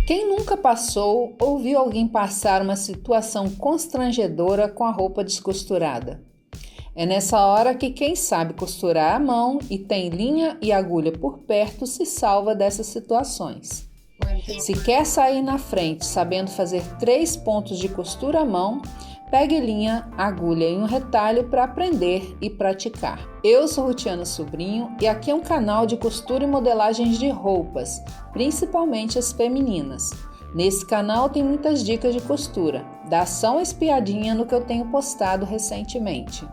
Quem nunca passou ou viu alguém passar uma situação constrangedora com a roupa descosturada? É nessa hora que quem sabe costurar à mão e tem linha e agulha por perto se salva dessas situações. Se quer sair na frente sabendo fazer 3 pontos de costura à mão, pegue linha, agulha e um retalho para aprender e praticar. Eu sou Rutiana Sobrinho e aqui é um canal de costura e modelagens de roupas, principalmente as femininas. Nesse canal tem muitas dicas de costura. Dá só uma espiadinha no que eu tenho postado recentemente.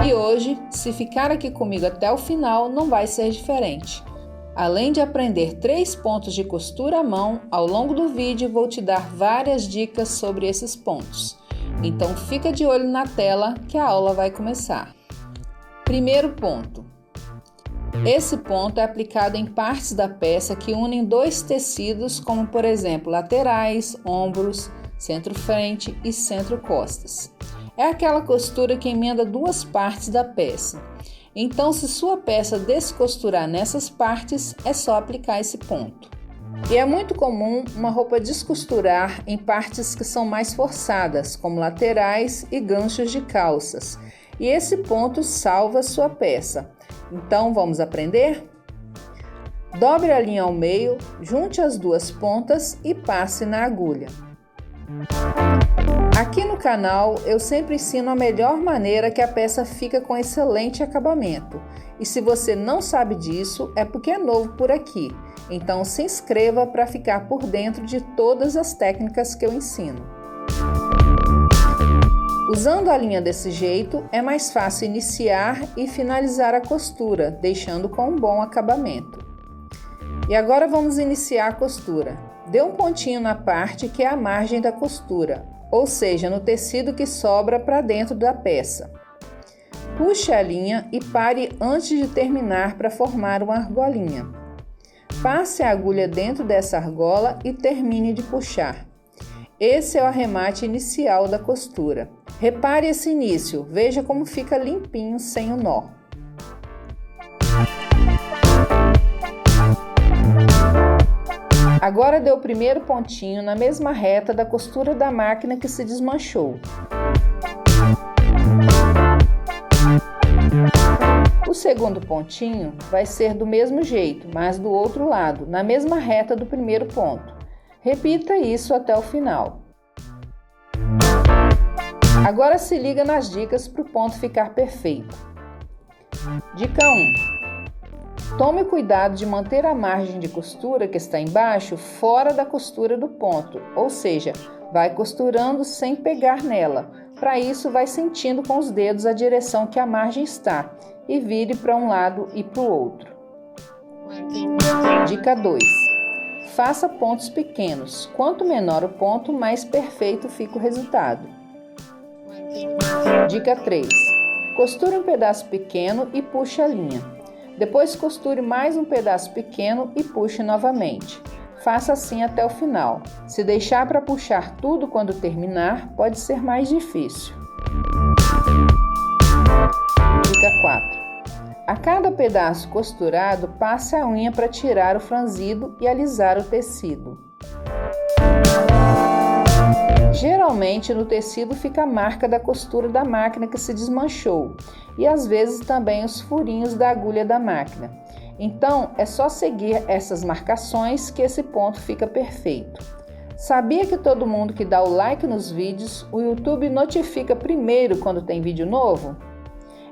E hoje, se ficar aqui comigo até o final, não vai ser diferente. Além de aprender 3 pontos de costura à mão, ao longo do vídeo vou te dar várias dicas sobre esses pontos. Então fica de olho na tela que a aula vai começar. Primeiro ponto. Esse ponto é aplicado em partes da peça que unem 2 tecidos, como por exemplo laterais, ombros, centro-frente e centro-costas. É aquela costura que emenda 2 partes da peça. Então, se sua peça descosturar nessas partes, é só aplicar esse ponto. E é muito comum uma roupa descosturar em partes que são mais forçadas, como laterais e ganchos de calças. E esse ponto salva sua peça. Então, vamos aprender? Dobre a linha ao meio, junte as 2 pontas e passe na agulha. Aqui no canal eu sempre ensino a melhor maneira que a peça fica com excelente acabamento. E se você não sabe disso, é porque é novo por aqui. Então se inscreva para ficar por dentro de todas as técnicas que eu ensino. Usando a linha desse jeito, é mais fácil iniciar e finalizar a costura, deixando com um bom acabamento. E agora vamos iniciar a costura. Dê um pontinho na parte que é a margem da costura, ou seja, no tecido que sobra para dentro da peça. Puxe a linha e pare antes de terminar para formar uma argolinha. Passe a agulha dentro dessa argola e termine de puxar. Esse é o arremate inicial da costura. Repare esse início, veja como fica limpinho sem o nó. Agora dê o primeiro pontinho na mesma reta da costura da máquina que se desmanchou. O segundo pontinho vai ser do mesmo jeito, mas do outro lado, na mesma reta do primeiro ponto. Repita isso até o final. Agora se liga nas dicas para o ponto ficar perfeito. Dica 1. Tome cuidado de manter a margem de costura que está embaixo fora da costura do ponto, ou seja, vai costurando sem pegar nela. Para isso, vai sentindo com os dedos a direção que a margem está e vire para um lado e para o outro. Dica 2. Faça pontos pequenos. Quanto menor o ponto, mais perfeito fica o resultado. Dica 3. Costure um pedaço pequeno e puxe a linha. Depois costure mais um pedaço pequeno e puxe novamente. Faça assim até o final. Se deixar para puxar tudo quando terminar, pode ser mais difícil. Dica 4. A cada pedaço costurado, passe a unha para tirar o franzido e alisar o tecido. Geralmente no tecido fica a marca da costura da máquina que se desmanchou e às vezes também os furinhos da agulha da máquina. Então é só seguir essas marcações que esse ponto fica perfeito. Sabia que todo mundo que dá o like nos vídeos, o YouTube notifica primeiro quando tem vídeo novo?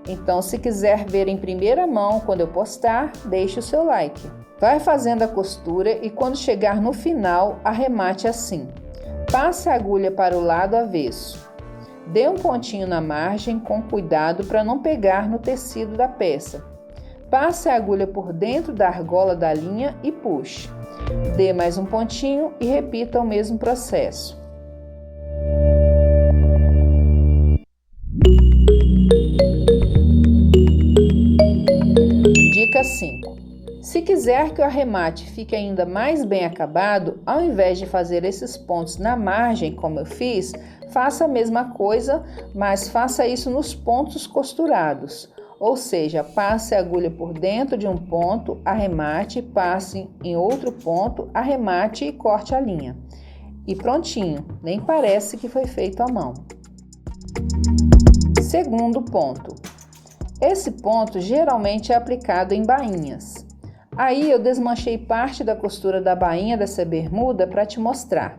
Então se quiser ver em primeira mão quando eu postar, deixe o seu like. Vai fazendo a costura e quando chegar no final, arremate assim. Passe a agulha para o lado avesso. Dê um pontinho na margem com cuidado para não pegar no tecido da peça. Passe a agulha por dentro da argola da linha e puxe. Dê mais um pontinho e repita o mesmo processo. Dica 5. Se quiser que o arremate fique ainda mais bem acabado, ao invés de fazer esses pontos na margem, como eu fiz, faça a mesma coisa, mas faça isso nos pontos costurados. Ou seja, passe a agulha por dentro de um ponto, arremate, passe em outro ponto, arremate e corte a linha. E prontinho, nem parece que foi feito à mão. Segundo ponto. Esse ponto geralmente é aplicado em bainhas. Aí eu desmanchei parte da costura da bainha dessa bermuda para te mostrar.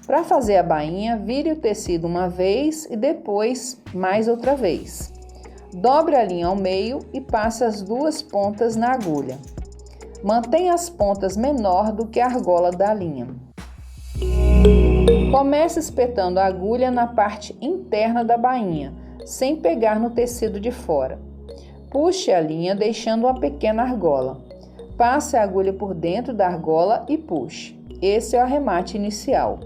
Para fazer a bainha, vire o tecido uma vez e depois mais outra vez. Dobre a linha ao meio e passe as duas pontas na agulha. Mantenha as pontas menor do que a argola da linha. Comece espetando a agulha na parte interna da bainha, sem pegar no tecido de fora. Puxe a linha deixando uma pequena argola. Passe a agulha por dentro da argola e puxe. Esse é o arremate inicial.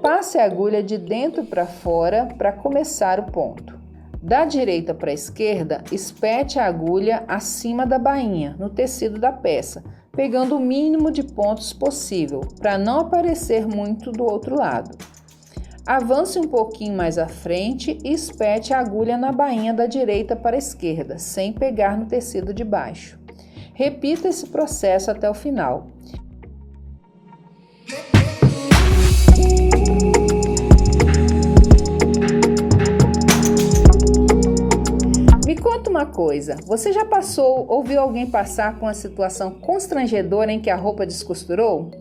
Passe a agulha de dentro para fora para começar o ponto. Da direita para a esquerda, espete a agulha acima da bainha, no tecido da peça, pegando o mínimo de pontos possível, para não aparecer muito do outro lado. Avance um pouquinho mais à frente e espete a agulha na bainha da direita para a esquerda, sem pegar no tecido de baixo. Repita esse processo até o final. Me conta uma coisa, você já passou ou viu alguém passar por uma situação constrangedora em que a roupa descosturou?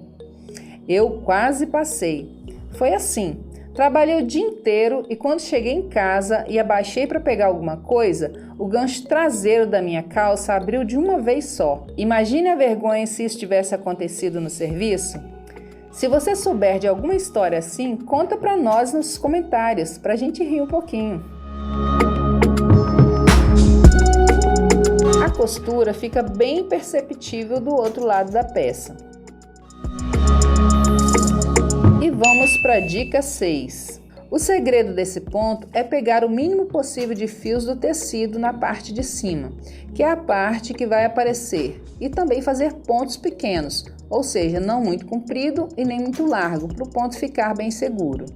Eu quase passei. Foi assim, trabalhei o dia inteiro e quando cheguei em casa e abaixei para pegar alguma coisa, o gancho traseiro da minha calça abriu de uma vez só. Imagine a vergonha se isso tivesse acontecido no serviço. Se você souber de alguma história assim, conta para nós nos comentários, para a gente rir um pouquinho. A costura fica bem perceptível do outro lado da peça. E vamos para a dica 6. O segredo desse ponto é pegar o mínimo possível de fios do tecido na parte de cima, que é a parte que vai aparecer, e também fazer pontos pequenos, ou seja, não muito comprido e nem muito largo, para o ponto ficar bem seguro.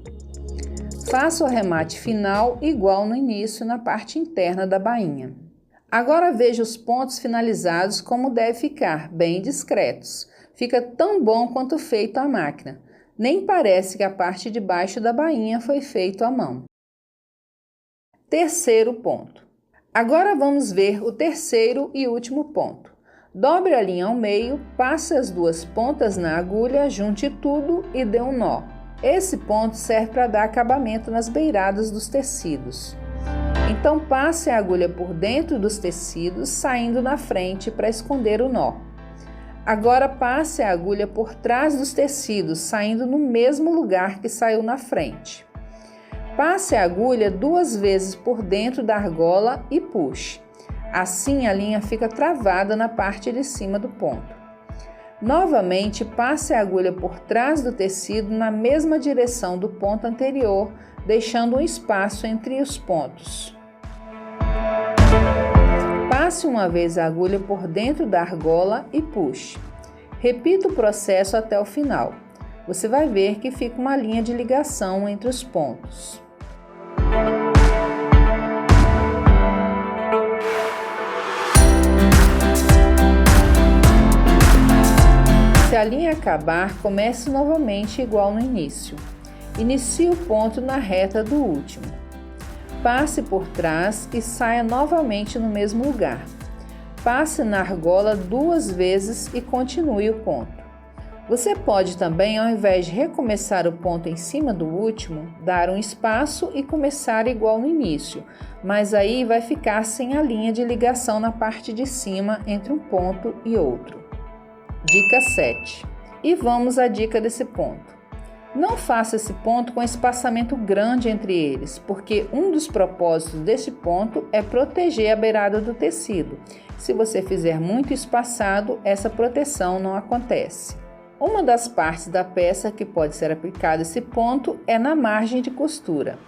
Faça o arremate final igual no início na parte interna da bainha. Agora veja os pontos finalizados como deve ficar, bem discretos. Fica tão bom quanto feito à máquina. Nem parece que a parte de baixo da bainha foi feito à mão. Terceiro ponto. Agora vamos ver o terceiro e último ponto. Dobre a linha ao meio, passe as duas pontas na agulha, junte tudo e dê um nó. Esse ponto serve para dar acabamento nas beiradas dos tecidos. Então passe a agulha por dentro dos tecidos, saindo na frente para esconder o nó. Agora passe a agulha por trás dos tecidos, saindo no mesmo lugar que saiu na frente. Passe a agulha 2 vezes por dentro da argola e puxe. Assim a linha fica travada na parte de cima do ponto. Novamente, passe a agulha por trás do tecido na mesma direção do ponto anterior, deixando um espaço entre os pontos. Passe uma vez a agulha por dentro da argola e puxe. Repita o processo até o final. Você vai ver que fica uma linha de ligação entre os pontos. Se a linha acabar, comece novamente igual no início. Inicie o ponto na reta do último. Passe por trás e saia novamente no mesmo lugar. Passe na argola 2 vezes e continue o ponto. Você pode também, ao invés de recomeçar o ponto em cima do último, dar um espaço e começar igual no início, mas aí vai ficar sem a linha de ligação na parte de cima entre um ponto e outro. Dica 7. E vamos à dica desse ponto. Não faça esse ponto com espaçamento grande entre eles, porque um dos propósitos desse ponto é proteger a beirada do tecido. Se você fizer muito espaçado, essa proteção não acontece. Uma das partes da peça que pode ser aplicado esse ponto é na margem de costura.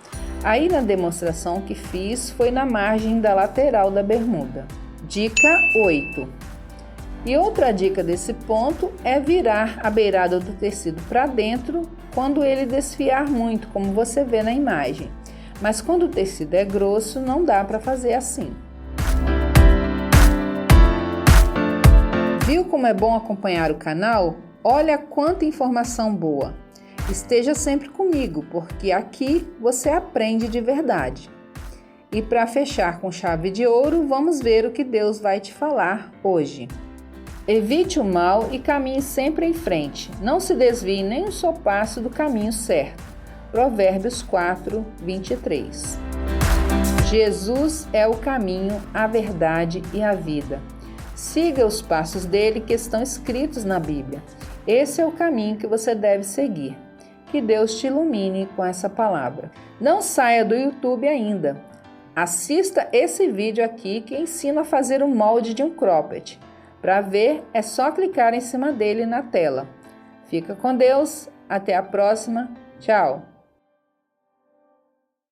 Aí na demonstração que fiz foi na margem da lateral da bermuda. Dica 8. E outra dica desse ponto é virar a beirada do tecido para dentro quando ele desfiar muito, como você vê na imagem. Mas quando o tecido é grosso, não dá para fazer assim. Viu como é bom acompanhar o canal? Olha quanta informação boa! Esteja sempre comigo, porque aqui você aprende de verdade. E para fechar com chave de ouro, vamos ver o que Deus vai te falar hoje. Evite o mal e caminhe sempre em frente. Não se desvie nem um só passo do caminho certo. Provérbios 4, 23. Jesus é o caminho, a verdade e a vida. Siga os passos dele que estão escritos na Bíblia. Esse é o caminho que você deve seguir. Que Deus te ilumine com essa palavra. Não saia do YouTube ainda. Assista esse vídeo aqui que ensina a fazer o molde de um cropped. Para ver, é só clicar em cima dele na tela. Fica com Deus. Até a próxima. Tchau!